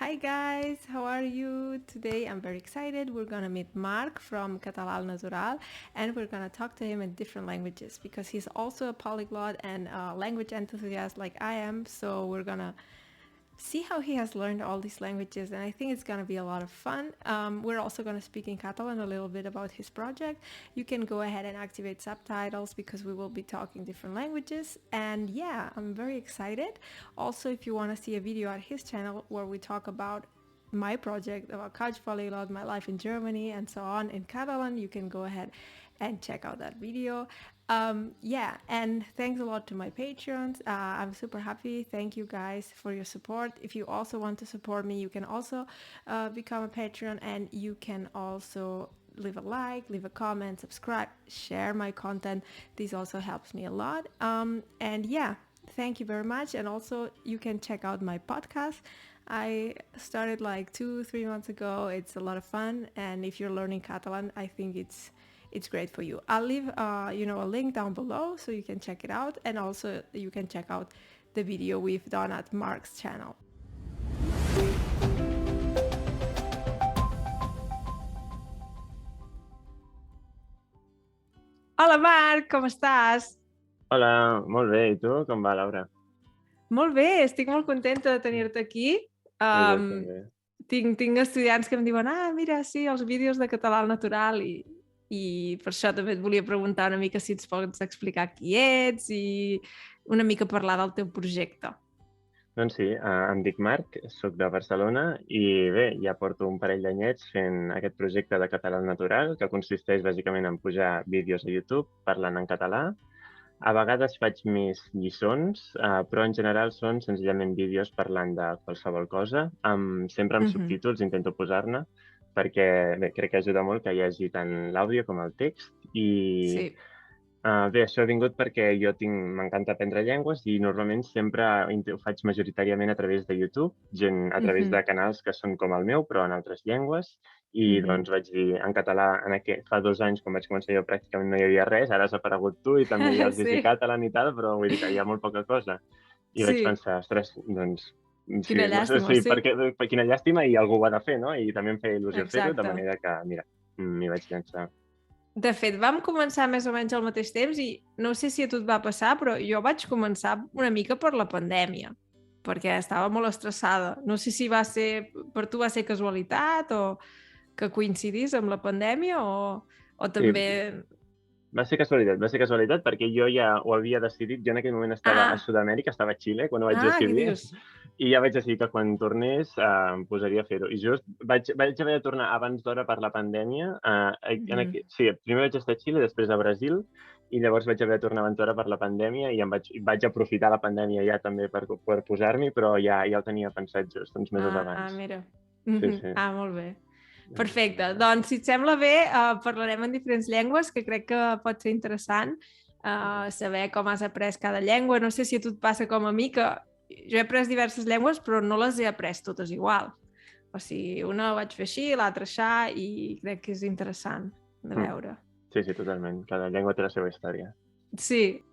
Hi guys, how are you? Today I'm very excited. We're gonna meet Marc from Català al Natural and we're gonna talk to him in different languages because he's also a polyglot and a language enthusiast like I am. So we're gonna see how he has learned all these languages, and I think it's going to be a lot of fun. We're also going to speak in Catalan a little bit about his project. You can go ahead and activate subtitles because we will be talking different languages, and yeah, I'm very excited. Also, if you want to see a video at his channel where we talk about my project about Couch Polyglot, my life in Germany, and so on in Catalan, you can go ahead and check out that video. Yeah, and thanks a lot to my patrons. I'm super happy. Thank you guys for your support. If you also want to support me, you can also become a patron, and you can also leave a like, leave a comment, subscribe, share my content. This also helps me a lot. And yeah, thank you very much. And also, you can check out my podcast. I started like 2-3 months ago. It's a lot of fun, and if you're learning Catalan, I think it's great for you. I'll leave a link down below so you can check it out, and also you can check out the video we've done at Mark's channel. Hola Marc, com estàs? Hola, molt bé. I tu, com va, Laura? Molt bé, estic molt contenta de tenir-te aquí. Jo també. Tinc estudiants que em diuen mira, sí, els vídeos de català al natural i per això també et volia preguntar una mica si ens pots explicar qui ets i una mica parlar del teu projecte. Doncs sí, em dic Marc, sóc de Barcelona i bé, ja porto un parell d'anyets fent aquest projecte de català al natural que consisteix bàsicament en pujar vídeos a YouTube parlant en català. A vegades faig més lliçons, però en general són senzillament vídeos parlant de qualsevol cosa, sempre amb subtítols, intento posar-ne, perquè bé, crec que ajuda molt que hi hagi tant l'àudio com el text. Sí. Bé, això ha vingut perquè m'encanta aprendre llengües i normalment sempre ho faig majoritàriament a través de YouTube, a través de canals que són com el meu, però en altres llengües. I doncs vaig dir, en català, fa 2 anys, quan vaig començar jo, pràcticament no hi havia res, ara has aparegut tu i també hi ha el Sí. Gigi Catalan i tal, però vull dir que hi ha molt poca cosa. I vaig pensar, ostres, doncs, Quina llàstima, sí. perquè quina llàstima i algú ho ha de fer, no? I també em feia il·lusió fer-ho, de Exacte. manera que, mira, m'hi vaig llançar. De fet, vam començar més o menys al mateix temps i no sé si a tu et va passar, però jo vaig començar una mica per la pandèmia, perquè estava molt estressada. No sé si per tu va ser casualitat o que coincidís amb la pandèmia o també... Va ser casualitat perquè jo ja ho havia decidit. Jo en aquell moment estava a Sud-amèrica, estava a Xile, quan ho vaig decidir. I ja vaig decidir que quan tornés em posaria a fer-ho. I just vaig haver de tornar abans d'hora per la pandèmia. Sí, primer vaig estar a Xile, després a Brasil, i llavors vaig haver de tornar abans d'hora per la pandèmia i vaig aprofitar la pandèmia ja també per posar-m'hi, però ja ho tenia pensat just uns mesos abans. Mira. Sí. Molt bé. Perfecte. Doncs, si et sembla bé, parlarem en diferents llengües, que crec que pot ser interessant saber com has après cada llengua. No sé si a tu et passa com a mi, que jo he après diverses llengües, però no les he après totes igual. O sigui, una vaig fer així, l'altra aixà, i crec que és interessant de veure. Sí, totalment. Cada llengua té la seva història. Sí.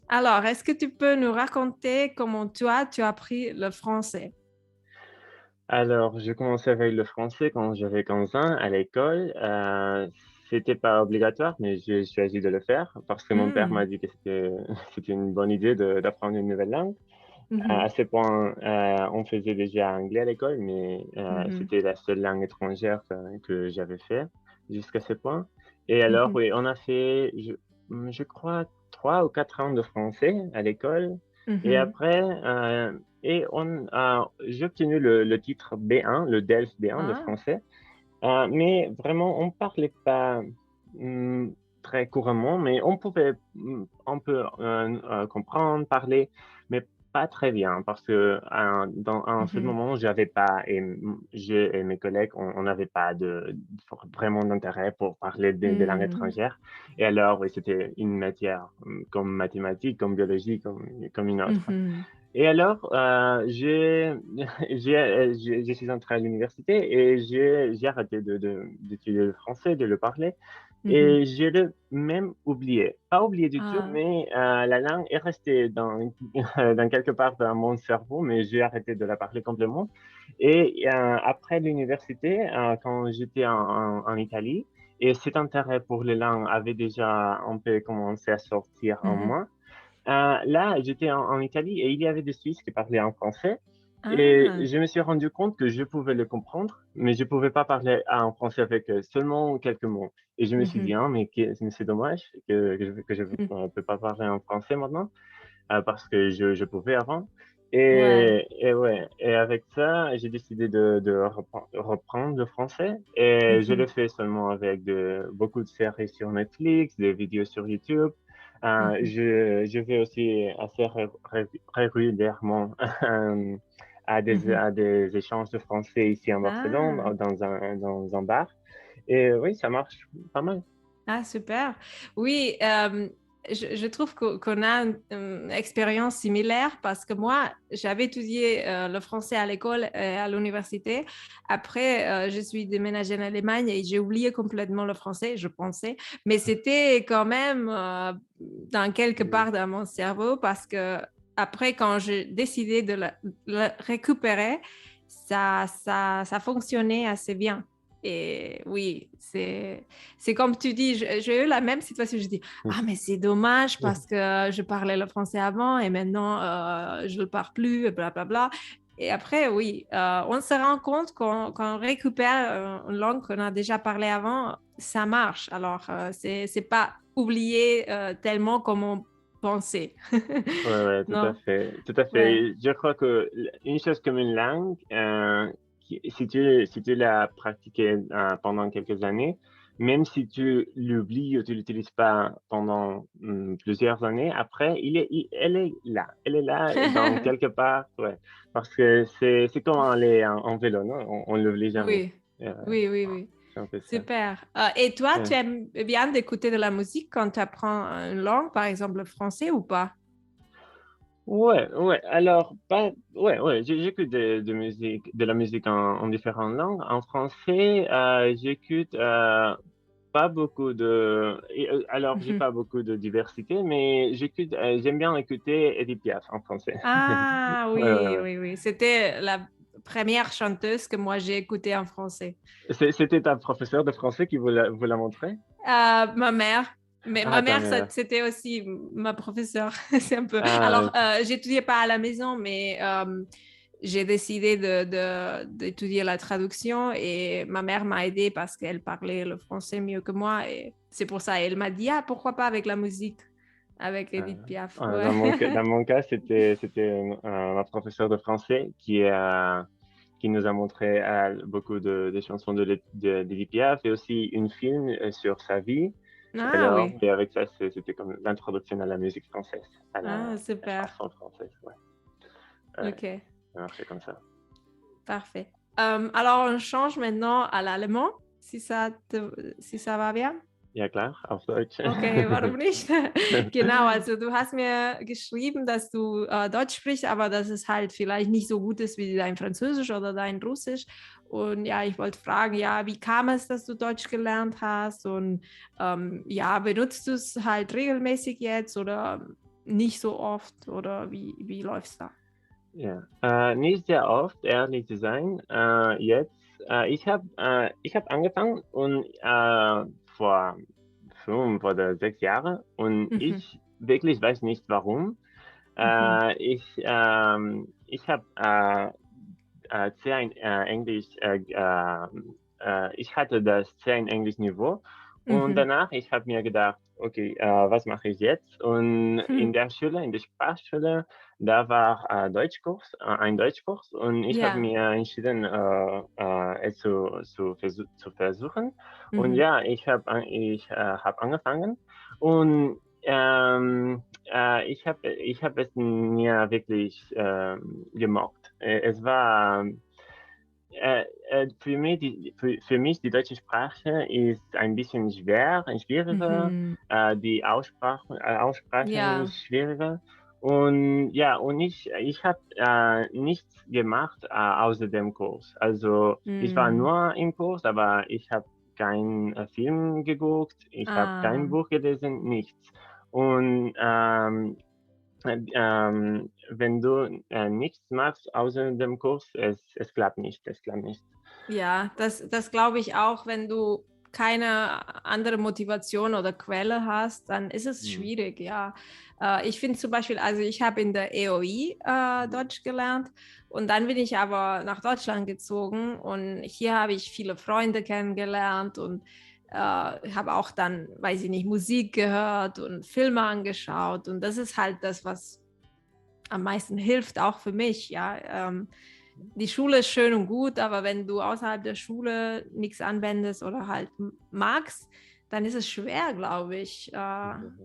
Alors, est-ce que tu peux nous raconter comment tu as appris le français? Alors, j'ai commencé avec le français quand j'avais 15 ans à l'école. C'était pas obligatoire, mais j'ai choisi de le faire parce que mon père m'a dit que c'était une bonne idée d'apprendre une nouvelle langue. À ce point, on faisait déjà anglais à l'école, mais c'était la seule langue étrangère que j'avais fait jusqu'à ce point. Et alors, oui, on a fait, je crois, 3 ou 4 ans de français à l'école. Et après, j'ai obtenu le titre B1, le DELF B1 de français. Mais vraiment, on parlait pas très couramment, mais on peut comprendre, parler, mais pas très bien parce que en ce moment, j'avais pas, je et mes collègues, on n'avait pas vraiment d'intérêt pour parler des langues étrangères. Et alors, oui, c'était une matière comme mathématiques, comme biologie, comme une autre. Et alors, je suis entré à l'université et j'ai arrêté d'étudier le français, de le parler. Mhm. Et je l'ai même oublié. Pas oublié du tout, Ah. mais la langue est restée dans, dans quelque part dans mon cerveau, mais j'ai arrêté de la parler complètement. Et après l'université, quand j'étais en Italie, et cet intérêt pour les langues avait déjà un peu commencé à sortir en Mhm. moi, là, j'étais en Italie et il y avait des Suisses qui parlaient en français. Et Ah. je me suis rendu compte que je pouvais le comprendre, mais je pouvais pas parler en français avec eux, seulement quelques mots. Et je me suis Mhm. dit, ah, mais c'est dommage que je peux pas parler en français maintenant, parce que je pouvais avant. Ouais. Et ouais, et avec ça, j'ai décidé de reprendre le français. Et je Mhm. le fais seulement avec beaucoup de séries sur Netflix, des vidéos sur YouTube. Mhm. Je vais aussi assez régulièrement Mhm. à des échanges de français ici en Barcelone, Ah. dans un bar. Et oui, ça marche pas mal. Ah, super. Oui, je trouve qu'on a une expérience similaire parce que moi, j'avais étudié le français à l'école et à l'université. Après, je suis déménagée en Allemagne et j'ai oublié complètement le français, je pensais. Mais c'était quand même dans quelque Mm. part dans mon cerveau parce que après, quand j'ai décidé de le récupérer, ça fonctionnait assez bien. Et oui, c'est comme tu dis, j'ai eu la même situation. Je dis, ah, mais c'est dommage parce que je parlais le français avant et maintenant je ne le parle plus, et blablabla. Et après, oui, on se rend compte qu'on récupère une langue qu'on a déjà parlé avant, ça marche. Alors, c'est pas oublié tellement comme on pensait. Ouais, ouais, tout à Non, fait, tout à ouais. fait. Je crois que une chose comme une langue, si tu l'as pratiquée pendant quelques années, même si tu l'oublies ou tu l'utilises pas pendant plusieurs années, après, elle est là dans quelque part, ouais, parce que c'est comme aller en vélo, non? On l'oublie jamais. Oui, Euh, oui, oui, oui. c'est un peu ça. Super. Et toi, tu Ouais. aimes bien d'écouter de la musique quand tu apprends une langue, par exemple le français ou pas? Ouais, ouais. Alors, pas, ouais, ouais. J'écoute de la musique en différentes langues. En français, j'écoute pas beaucoup alors, j'ai Mhm. pas beaucoup de diversité, mais j'aime bien écouter Edith Piaf en français. Ah Ouais, ouais, oui, ouais. oui, oui. C'était la première chanteuse que moi j'ai écoutée en français. C'était ta professeure de français qui vous l'a montré? Ma mère. Mais ma Ah, ta mère, mère. c'était aussi ma professeure. C'est un peu. Ah, Alors, j'étudiais pas à la maison, mais j'ai décidé d'étudier la traduction et ma mère m'a aidée parce qu'elle parlait le français mieux que moi et c'est pour ça. Elle m'a dit, ah, pourquoi pas avec la musique, avec Edith Piaf. Ouais. dans mon cas, c'était ma professeure de français qui nous a montré beaucoup de chansons d'Edith Piaf et aussi une film sur sa vie. Ah Alors, oui. et avec ça, c'était comme l'introduction à la musique française, Ah, la super. chanson française. Ouais, ouais, Ok, ça marchait comme ça. parfait. Alors, on change maintenant à l'allemand, si ça va bien. Ja, klar, auf Deutsch. Okay, warum nicht? Genau, also du hast mir geschrieben, dass du Deutsch sprichst, aber dass es halt vielleicht nicht so gut ist wie dein Französisch oder dein Russisch. Und ja, ich wollte fragen, ja, wie kam es, dass du Deutsch gelernt hast? Und ja, benutzt du es halt regelmäßig jetzt oder nicht so oft? Oder wie läuft es da? Ja, nicht sehr oft, ehrlich zu sein. Jetzt, ich hab angefangen und vor 5 oder 6 Jahren und Mhm, ich wirklich weiß nicht warum. mhm, Ich habe C1 Englisch, ich hatte das C1 Englisch-Niveau und mhm, danach, ich habe mir gedacht, okay, was mache ich jetzt? Und hm. in der Schule, in der Sprachschule, da war ein Deutschkurs und ich habe Ja, mir entschieden, es zu versuchen. Und mhm, ja, hab angefangen und ich hab es mir wirklich gemocht. Es war für mich die deutsche Sprache ist ein bisschen schwieriger. mhm. Die Aussprache Ja, ist schwieriger. Und ja, und ich habe nichts gemacht außer dem Kurs. Also ich war hm. nur im Kurs, aber ich habe keinen Film geguckt, ich habe kein Ah, Buch gelesen, nichts. Und wenn du nichts machst außer dem Kurs, es klappt nicht, es klappt nicht. ja, das glaube ich auch, wenn du keine andere Motivation oder Quelle hast, dann ist es Mhm. schwierig, ja. Ich finde zum Beispiel, also ich habe in der EOI Mhm. Deutsch gelernt und dann bin ich aber nach Deutschland gezogen und hier habe ich viele Freunde kennengelernt und habe auch dann, weiß ich nicht, Musik gehört und Filme angeschaut und das ist halt das, was am meisten hilft, auch für mich, ja. Die Schule ist schön und gut, aber wenn du außerhalb der Schule nichts anwendest oder halt magst, dann ist es schwer, glaube ich,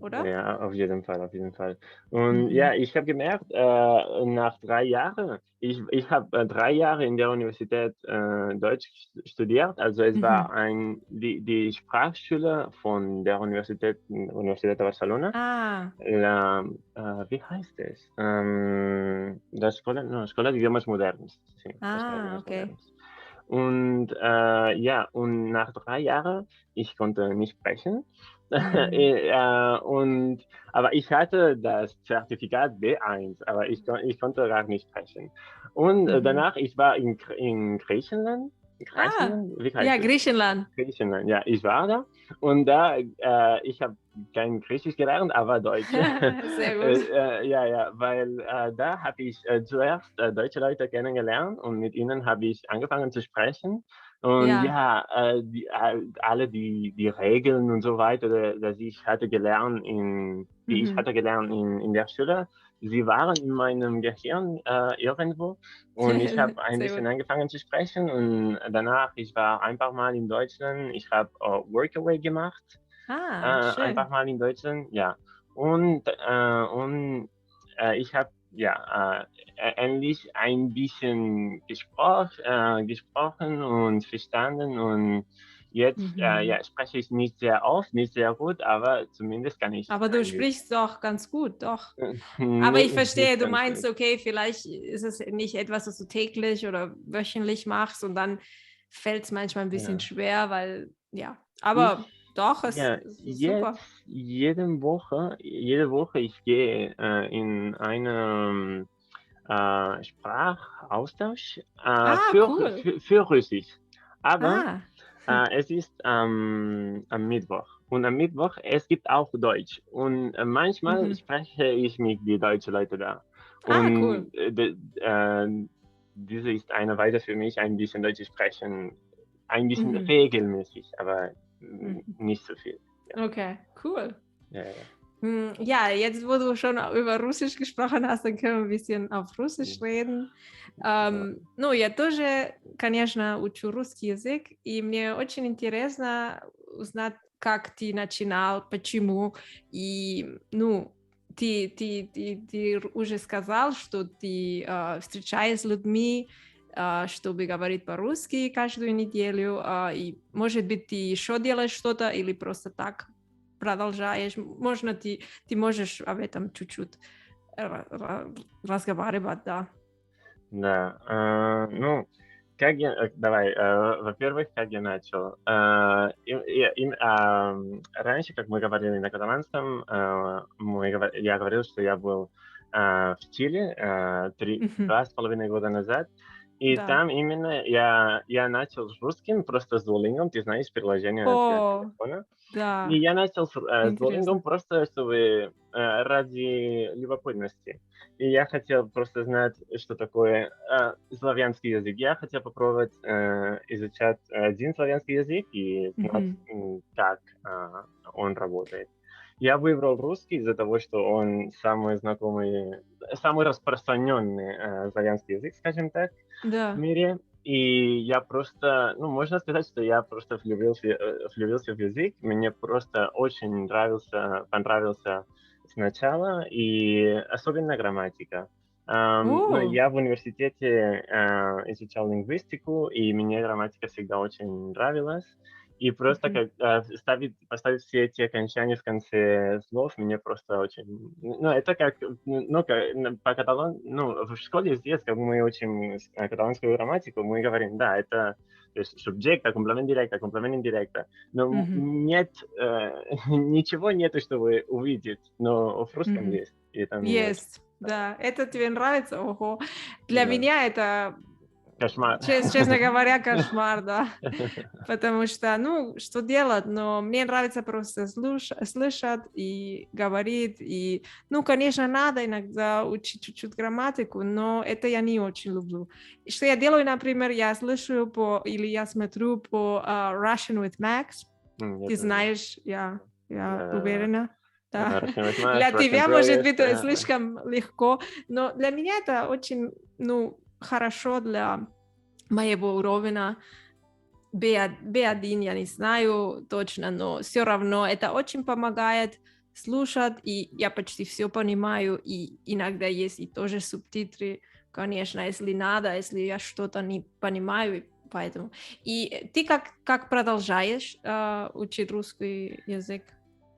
oder? Ja, auf jeden Fall, auf jeden Fall. Und Mhm. ja, ich habe gemerkt, nach 3 Jahren ich habe, 3 Jahre in der Universität, Deutsch studiert. Also, es war Mhm. die Sprachschule von der Universität de Barcelona. Ah, La Wie heißt es? La Escola no, Escola de Idiomas Modernos. Sí, Escola de ah, Idiomas okay. Modernos. Und, ja, und nach 3 Jahren, ich konnte nicht sprechen. Mhm. Und aber ich hatte das Zertifikat B1, aber ich konnte gar nicht sprechen. Und, Mhm. danach ich war in Griechenland. Ah, Griechenland? Wie ja, heißt es? Griechenland. Griechenland, ja, ich war da und da, ich habe kein Griechisch gelernt, aber Deutsch. Sehr gut. Ja, ja, weil da habe ich zuerst deutsche Leute kennengelernt und mit ihnen habe ich angefangen zu sprechen. Und Ja. ja, alle die Regeln und so weiter, die ich Mhm. hatte gelernt in der Schule, sie waren in meinem Gehirn irgendwo. Und ich habe ein Sehr bisschen gut. angefangen zu sprechen und danach, ich war einfach mal in Deutschland. Ich habe Workaway gemacht, Ah, einfach schön. mal in Deutschland, ja. Und ich habe ja endlich ein bisschen gesprochen und verstanden. Und jetzt Mhm. ja, spreche ich nicht sehr oft, nicht sehr gut, aber zumindest kann ich Aber du ein bisschen. sprichst doch ganz gut, doch. Aber ich Nicht, verstehe, nicht du ganz meinst, gut. okay, vielleicht ist es nicht etwas, was du täglich oder wöchentlich machst und dann fällt es manchmal ein bisschen Ja. schwer, weil, ja, Ich, aber doch, ja, es ist jetzt, super. jede Woche, ich gehe in einen Sprachaustausch Ah, cool. für Russisch. Aber Ah, es ist am Mittwoch. Und am Mittwoch, es gibt auch Deutsch. Und manchmal mhm. spreche ich mit den deutschen Leuten da. Ah, cool. Und diese ist eine Weise für mich, ein bisschen Deutsch zu sprechen. Ein bisschen Mhm. regelmäßig, aber Mhm. nicht so viel. Ja, Okay, cool. ja, ja. Ja, jetzt wo du schon über Russisch gesprochen hast, dann können wir ein bisschen auf Russisch рeden. Давай. Ну, я тоже, конечно, учу русский язык, и мне очень интересно узнать, как ты начинал, почему. И, ну, ты уже сказал, что ты встречаешься с людьми, чтобы говорить по-русски каждую неделю, и, может быть, ты еще делаешь что-то или просто так продолжаешь. Можно ты можешь об этом чуть-чуть разговаривать, да. Да, ну, давай, во-первых, как я начал. Раньше, как мы говорили на каталанском, я говорил, что я был в Чили Mhm. 2,5 года назад, и Да. там именно я начал с русским, просто с Duolingo, ты знаешь, приложение для О, телефона. И да, я начал с Duolingo интересно. просто, чтобы ради любопытности. И я хотел просто знать, что такое славянский язык. Я хотел попробовать изучать один славянский язык и знать, Мгм. как он работает. Я выбрал русский из-за того, что он самый знакомый, самый распространенный славянский язык, скажем так, в Да. мире. И я просто, ну, можно сказать, что я просто влюбился в язык. Мне просто очень понравился сначала, и особенно грамматика. Ну, О, я в университете изучал лингвистику, и мне грамматика всегда очень нравилась. И просто мгм. как поставить все эти окончания в конце слов мне просто очень... Ну, это как, по каталон, ну, в школе здесь, как мы учим каталонскую грамматику, мы говорим, да, это То есть субъекта, комплемент директа, комплемент индиректа. Но нет, ничего нету, чтобы увидеть, но в русском Мгм. есть. И это мне очень Есть, да. Это тебе нравится? Ого. Для да, меня это, кошмар. честно говоря, кошмар, да. Потому что, ну, что делать, но мне нравится просто слышать и говорить. И, ну, конечно, надо иногда учить чуть-чуть грамматику, но это я не очень люблю. И что я делаю, например, я слушаю или я смотрю по Russian with Max. Я Ты тоже. знаешь, я Да-да-да. уверена. Да. Russian with Max, Для Russian тебя, может Tourist. быть, слишком легко, но для меня это очень, ну, хорошо для моего уровня. B1 я не знаю точно, но все равно это очень помогает слушать, и я почти все понимаю, и иногда есть и тоже субтитры, конечно, если надо, если я что-то не понимаю, поэтому. И ты как продолжаешь учить русский язык?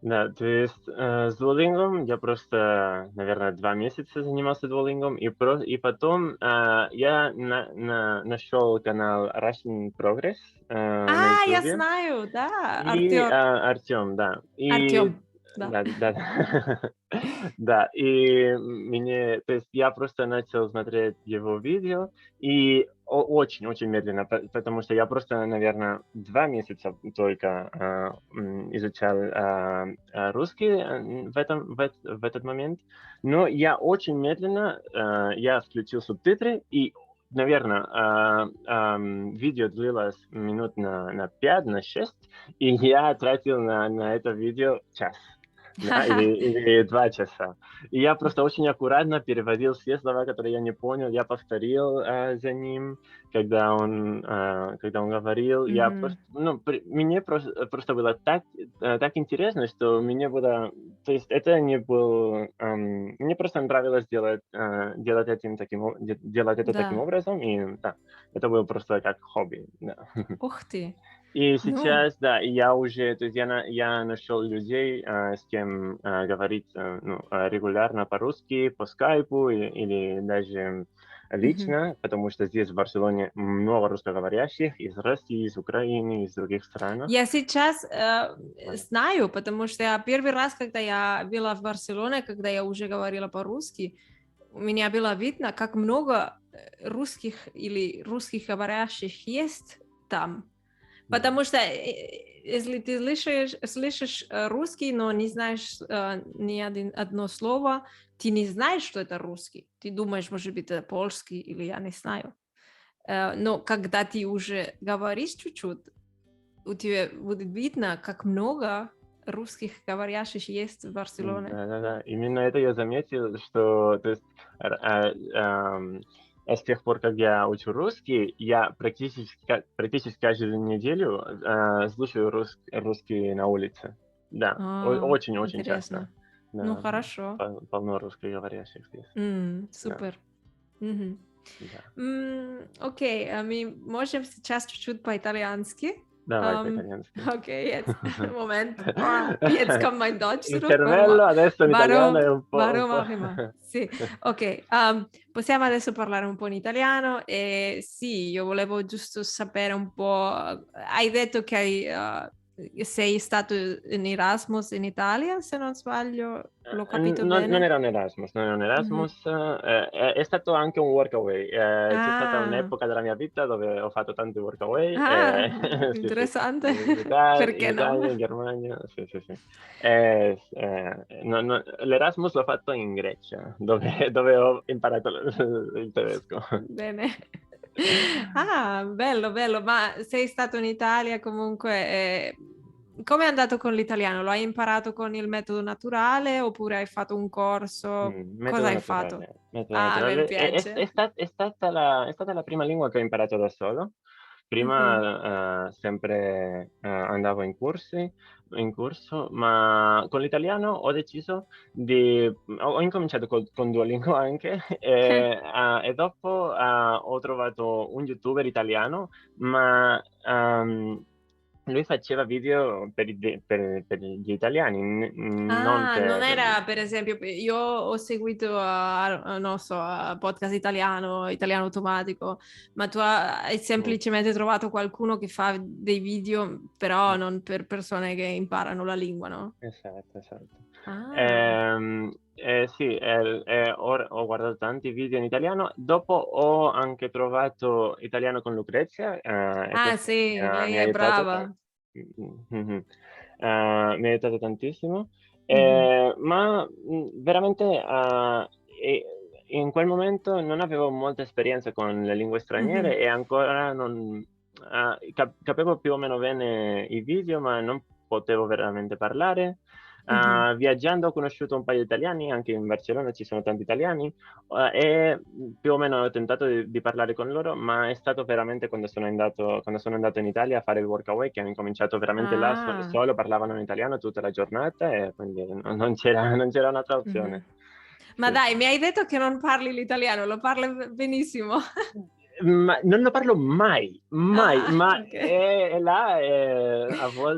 Да, то есть с Duolingo я просто, наверное, 2 месяца занимался Duolingo, и потом я нашел канал Russian Progress на Я YouTube, знаю, да, и Артем, да, и Артем, да. да, да, да, и то есть я просто начал смотреть его видео, и очень-очень медленно, потому что я просто, наверное, 2 месяца только изучал русский в этот момент, но я очень медленно, я включил субтитры, и, наверное, видео длилось минут на 5, на 6, и я тратил на это видео час. Да, или 2 часа. И я просто очень аккуратно переводил все слова, которые я не понял, я повторил за ним, когда он говорил. Я Мгм. просто, ну, мне просто было так интересно, что мне было, то есть это не был, мне просто нравилось делать делать это таким Да. образом, и да, это было просто как хобби, да. Ух ты. И Ну, сейчас, да, я уже, то есть я нашел людей, с кем говорить ну, регулярно по-русски, по скайпу или даже мгм. лично, потому что здесь в Барселоне много русскоговорящих из России, из Украины, из других стран. Я сейчас Вот. знаю, потому что я первый раз, когда я была в Барселоне, когда я уже говорила по-русски, у меня было видно, как много русских или русских говорящих есть там. Да. Потому что если ты слышишь русский, но не знаешь ни одно слово, ты не знаешь, что это русский. Ты думаешь, может быть, это польский или я не знаю. Но когда ты уже говоришь чуть-чуть, у тебя будет видно, как много русских говорящих есть в Барселоне. Да-да-да. Именно это я заметил, что, то есть, с тех пор, как я учу русский, я практически каждую неделю слушаю русский на улице. Да, очень-очень часто. Интересно. Ну, Да, хорошо. полно русскоговорящих здесь. Да, Супер. Мгм. да. Окей, мы можем сейчас чуть-чуть по-итальянски. Давай Ам, по-итальянски. okay, jetzt, Moment. Jetzt kommt mein Deutsch Il zurück. Warte cervello mal. adesso in italiano è un Warum po'. auch immer. Sì, ok. Possiamo adesso parlare un po' in italiano. E sì, io volevo giusto sapere un po'. Hai detto che sei stato in Erasmus in Italia, se non sbaglio, l'ho capito Non bene? era un Erasmus, non era un Mhm. Erasmus, è stato anche un workaway. C'è stata Ah. un'epoca della mia vita dove ho fatto tanti workaway, Ah, sì, sì, interessante. In Perché no? Italia, in Germania, sì, sì, sì. L'Erasmus l'ho fatto in Grecia, dove ho imparato il tedesco. Bene. Ah, bello, bello. Ma sei stato in Italia comunque. Come è andato con l'italiano? Lo hai imparato con il metodo naturale oppure hai fatto un corso? Cosa Metodo hai fatto? naturale, metodo Ah, mi naturale. piace. È stata la prima lingua che ho imparato da solo. Mhm. Prima, sempre, andavo in corso, ma con l'italiano ho deciso ho incominciato con Duolingo anche, e dopo, ho trovato un youtuber italiano, ma, lui faceva video per gli italiani, non Ah, non per... era per esempio, io ho seguito, non so, a podcast italiano, italiano automatico, ma tu hai Mm, semplicemente trovato qualcuno che fa dei video, però non per persone che imparano la lingua, no? esatto, esatto. Ah, Sì, ho guardato tanti video in italiano, dopo ho anche trovato italiano con Lucrezia, e ah questo sì, lei mi ha è aiutato, brava. mhm. Mi ha aiutato tantissimo, Mhm, ma veramente in quel momento non avevo molta esperienza con le lingue mhm, straniere e ancora non capivo più o meno bene i video, ma non potevo veramente parlare. mhm. Viaggiando ho conosciuto un paio di italiani, anche in Barcellona ci sono tanti italiani, e più o meno ho tentato di parlare con loro, ma è stato veramente quando sono andato in Italia a fare il workaway che ho incominciato veramente là, Ah, solo parlavano in italiano tutta la giornata e quindi non c'era un'altra mhm. opzione. Ma Sì. dai, mi hai detto che non parli l'italiano, lo parli benissimo. Ma non lo parlo mai, mai, Ah, ma ok. è là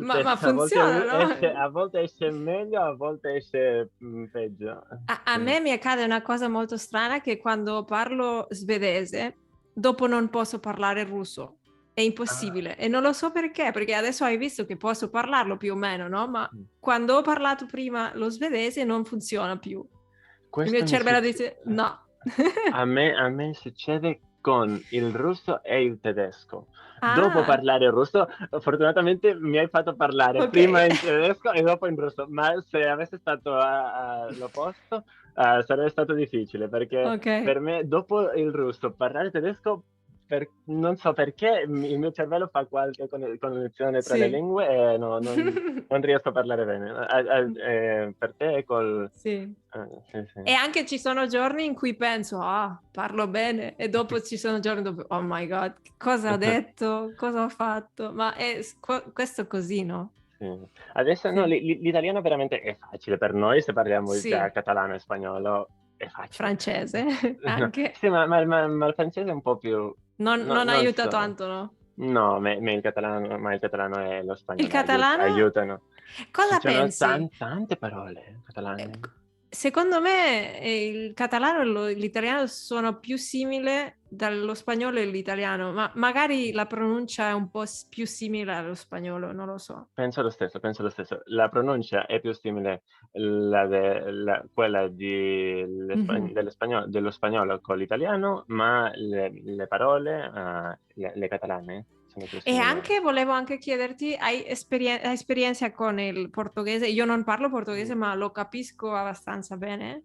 Ma funziona, no? a volte esce meglio, a volte esce peggio. A Sì. me mi accade una cosa molto strana che quando parlo svedese, dopo non posso parlare russo. È Ah, impossibile. E non lo so perché adesso hai visto che posso parlarlo più o meno, no? Ma mm. quando ho parlato prima lo svedese non funziona più. Il mio Questo mi cervello succede. dice no. A me succede con il russo e il tedesco. Dopo Ah, parlare il russo, fortunatamente mi hai fatto parlare ok. prima in tedesco e dopo in russo, ma se avesse stato l'opposto, sarebbe stato difficile perché Ok. per me, dopo il russo, parlare tedesco, non so perché, il mio cervello fa qualche connessione tra le Sì. lingue e non riesco a parlare bene. Per te Sì. sì, sì. E anche ci sono giorni in cui penso, ah, parlo bene, e dopo ci sono giorni dove, oh my God, cosa ho detto? Cosa ho fatto? Ma è questo così, no? Sì. Adesso no, Sì. l'italiano veramente è facile per noi, se parliamo già Sì, catalano e spagnolo è facile. francese No, anche. sì, ma il francese è un po' più... Non non aiuta so. tanto, no? No, ma il catalano e lo Il spagnolo catalano, aiutano. Ci cosa sono pensi? tante parole Eh, catalane. Secondo me il catalano e l'italiano sono più simili dallo spagnolo e l'italiano, ma magari la pronuncia è un po' più simile allo spagnolo, non lo so. Penso lo stesso, penso lo stesso. La pronuncia è più simile quella Mhm. dello spagnolo con l'italiano, ma le parole, le catalane, sono più E simili. anche volevo anche chiederti, hai esperienza con il portoghese? Io non parlo portoghese, Mm, ma lo capisco abbastanza bene.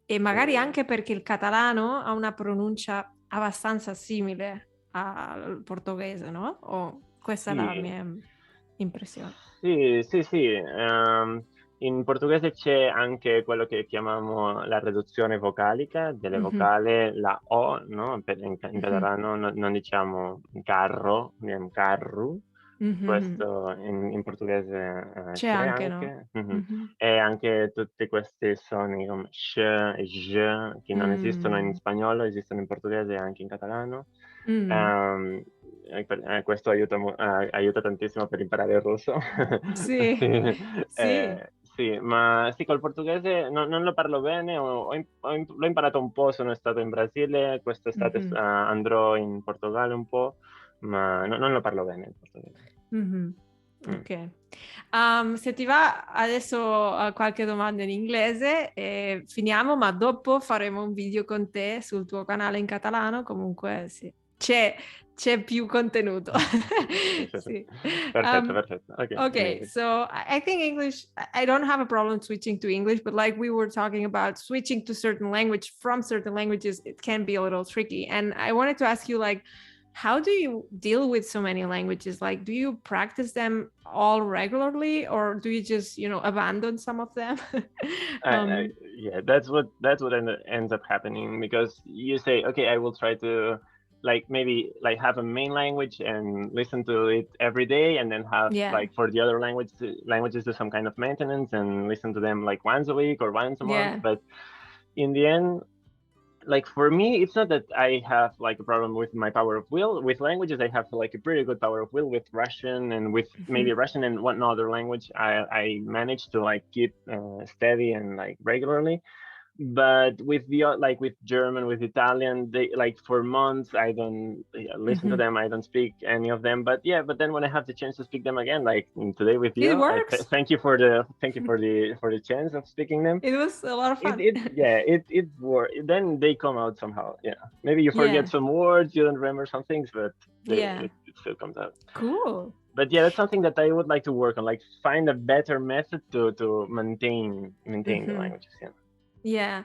E sì, magari anche perché il catalano ha una pronuncia abbastanza simile al portoghese, no? O questa è la sì, mia impressione. sì, sì, sì. In portoghese c'è anche quello che chiamiamo la riduzione vocalica delle Mhm, vocali, la O, no? In mhm, catalano non diciamo carro, diciamo carru. mhm. Questo in portoghese C'è c'è anche, no? anche, mhm. Mhm. E anche tutti questi suoni come sh e j, che non esistono in Mm, spagnolo, esistono in portoghese e anche in catalano. mm. Ehm, Questo aiuta, aiuta tantissimo per imparare il russo. Sì, Sì, sì. sì, ma sì, col portoghese non lo parlo bene, l'ho imparato un po', sono stato in Brasile, quest'estate Mhm, andrò in Portogallo un po', ma non lo parlo bene il portoghese. mhm. Mm. Ok. Se ti va, adesso ho qualche domanda in inglese e finiamo, ma dopo faremo un video con te sul tuo canale in catalano. Comunque, sì, c'è più contenuto. Sì, sì, sì. Sì. Perfetto, Um, perfetto. Ok, in okay, English. so I think English, I don't have a problem switching to English, but like we were talking about switching to certain language from certain languages, it can be a little tricky. And I wanted to ask you, like, how do you deal with so many languages? Like, do you practice them all regularly, or do you just, abandon some of them? um, Yeah, that's what ends up happening because you say, okay, I will try to like maybe like have a main language and listen to it every day, and then have yeah, like for the other languages do some kind of maintenance and listen to them like once a week or once a month. yeah. But in the end, like for me, it's not that I have like a problem with my power of will. With languages, I have like a pretty good power of will with Russian, and with maybe Russian and one other language. I managed to like keep steady and like regularly. But with the like with German, with Italian, they like for months I don't listen to Mhm. them. I don't speak any of them. But yeah, but then when I have the chance to speak them again, like today with It you, works. thank you for the chance of speaking them. It was a lot of It fun. it yeah it were then they come out somehow. Yeah, maybe you Yeah. forget some words, you don't remember some things, but Yeah. it still comes out. Cool. But yeah, that's something that I would like to work on, like find a better method to maintain the Hmm. languages. Yeah. Yeah.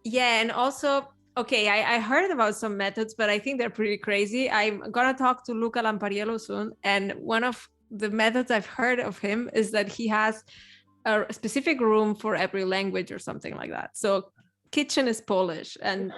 Yeah, and also, okay, I heard about some methods, but I think they're pretty crazy. I'm gonna talk to Luca Lampariello soon, and one of the methods I've heard of him is that he has a specific room for every language or something like that. So kitchen is Polish, and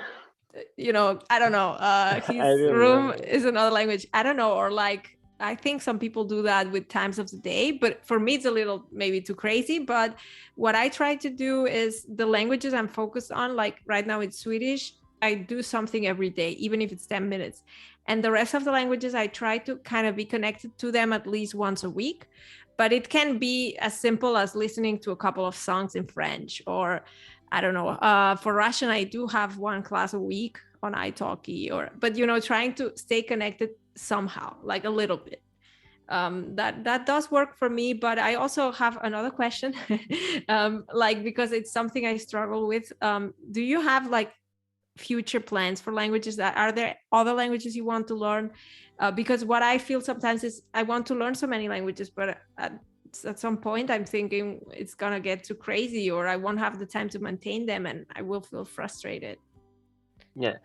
I don't know, I his didn't room know. is another language. I don't know, or like I think some people do that with times of the day, but for me it's a little maybe too crazy. But what I try to do is the languages I'm focused on, like right now it's Swedish, I do something every day, even if it's 10 minutes. And the rest of the languages, I try to kind of be connected to them at least once a week. But it can be as simple as listening to a couple of songs in French, or I don't know. For Russian, I do have one class a week on italki, but trying to stay connected somehow, like a little bit. That does work for me. But I also have another question, like because it's something I struggle with. Do you have like future plans for languages? That are there other languages you want to learn? Because what I feel sometimes is I want to learn so many languages, but at some point I'm thinking it's gonna get too crazy, or I won't have the time to maintain them, and I will feel frustrated. Yeah.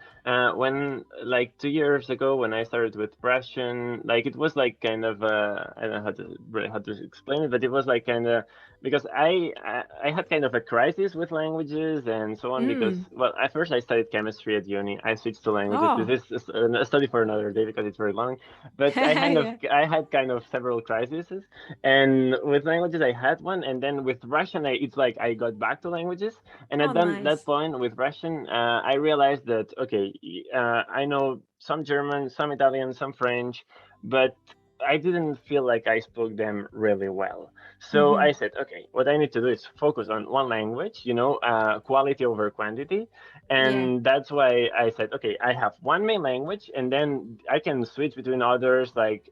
When like 2 years ago, when I started with Russian, like it was like kind of I don't know how to explain it, but it was like kind of because I had kind of a crisis with languages and so on because Mm. well at first I studied chemistry at uni. I switched to languages. Oh. This is a study for another day because it's very long. But Yeah. I had kind of several crises, and with languages I had one, and then with Russian it's like I got back to languages. And Oh, at that nice. point with Russian, I realized that okay, I know some German, some Italian, some French, but I didn't feel like I spoke them really well. So Mm-hmm. I said, okay, what I need to do is focus on one language, quality over quantity. Yeah. And that's why I said, okay, I have one main language, and then I can switch between others, like,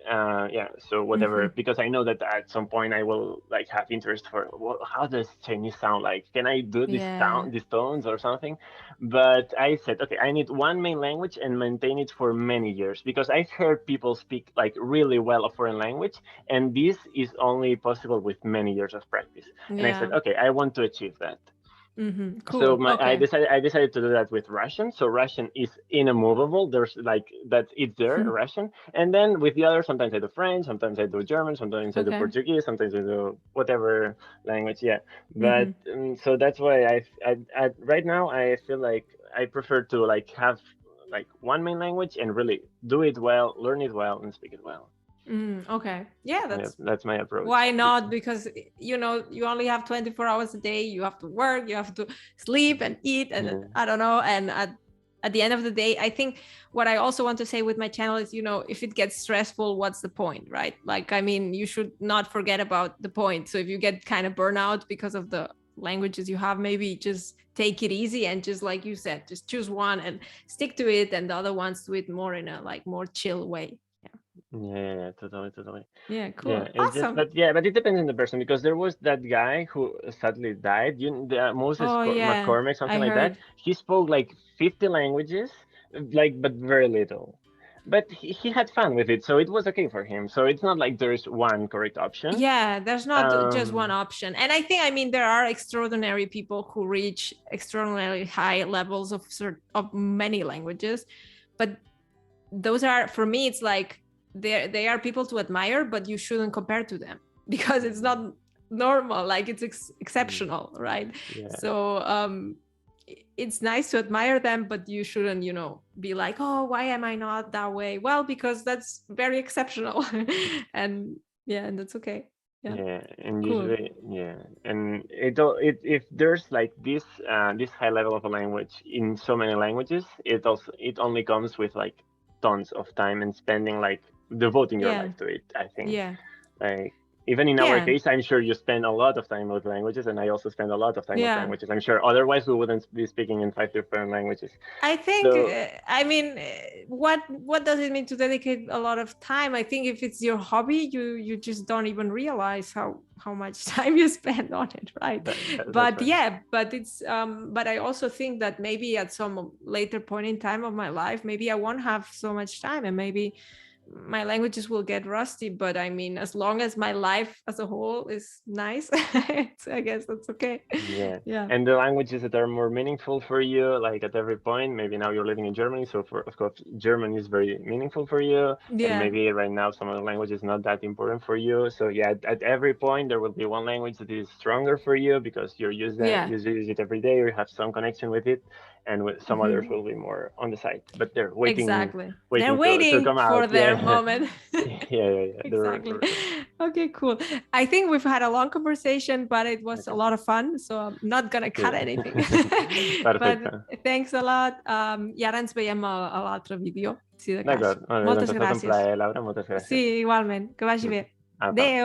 yeah, so Mm-hmm. whatever, because I know that at some point I will like have interest for well, how does Chinese sound like? Can I do this Yeah. sound, these tones or something? But I said, okay, I need one main language and maintain it for many years because I've heard people speak like really well a foreign language, and this is only possible with many years of practice. And I said, Yeah. okay, I want to achieve that. Mm-hmm. So Cool. Okay. I decided to do that with Russian. So Russian is immovable. There's like that it's there Russian, and then with the others, sometimes I do French, sometimes I do German, sometimes I do Okay. Portuguese, sometimes I do whatever language. Yeah, but Mm-hmm. so that's why I right now I feel like I prefer to like have like one main language and really do it well, learn it well, and speak it well. Okay. Yeah, Yeah, that's that's my approach. why not? Because you only have 24 hours a day. You have to work, you have to sleep and eat, and Yeah. I don't know. And at the end of the day, I think what I also want to say with my channel is, if it gets stressful, what's the point, right? Like, I mean, you should not forget about the point. So if you get kind of burnout because of the languages you have, maybe just take it easy and just like you said, just choose one and stick to it, and the other ones do it more in a like more chill way. Yeah. Yeah, totally, totally. Yeah, Yeah, cool. it's just, Awesome. but it depends on the person because there was that guy who sadly died. Moses Oh yeah, McCormick, I something like that. heard. He spoke like 50 languages, like, but very little. But he had fun with it, so it was okay for him. So it's not like there's one correct option. Yeah, there's not just one Um, option. And I think, I mean, there are extraordinary people who reach extraordinarily high levels of many languages, but those are, for me, it's like they are people to admire, but you shouldn't compare to them because it's not normal, like it's exceptional, right? yeah. So it's nice to admire them, but you shouldn't, be like, oh, why am I not that way? Well, because that's very exceptional. And yeah, and that's okay. Yeah. Yeah, and Cool. usually, yeah, and it if there's like this high level of a language in so many languages, it only comes with like tons of time and spending like devoting your Yeah. life to it, I think. Yeah. Like even in our Yeah. case, I'm sure you spend a lot of time with languages, and I also spend a lot of time with Yeah. languages. I'm sure otherwise we wouldn't be speaking in 5 different languages. I think, So I mean, what does it mean to dedicate a lot of time? I think if it's your hobby, you just don't even realize how much time you spend on it, right? that's But right. yeah, but I also think that maybe at some later point in time of my life, maybe I won't have so much time, and maybe my languages will get rusty. But I mean, as long as my life as a whole is nice, I guess that's okay. Yeah, Yeah. and the languages that are more meaningful for you, like at every point, maybe now you're living in Germany, so for of course German is very meaningful for you, and Yeah. maybe right now some of the language is not that important for you. So yeah, at every point there will be one language that is stronger for you because Yeah. you use it every day, or you have some connection with it, and with some others Mhm. will be more on the side, but they're Exactly. They're waiting to waiting come for out. their Yeah, moment. yeah. Exactly. Okay, cool. I think we've had a long conversation, but it was a Okay, lot of fun. So I'm not gonna cut okay. anything. But Perfecte. thanks a lot. I ara ens veiem a l'altre vídeo, si de cas. D'acord, molt bé, doncs Moltes ha estat un gràcies. plaer, Laura, moltes Sí, gràcies. igualment. Que vagi bé. Apa. Adéu.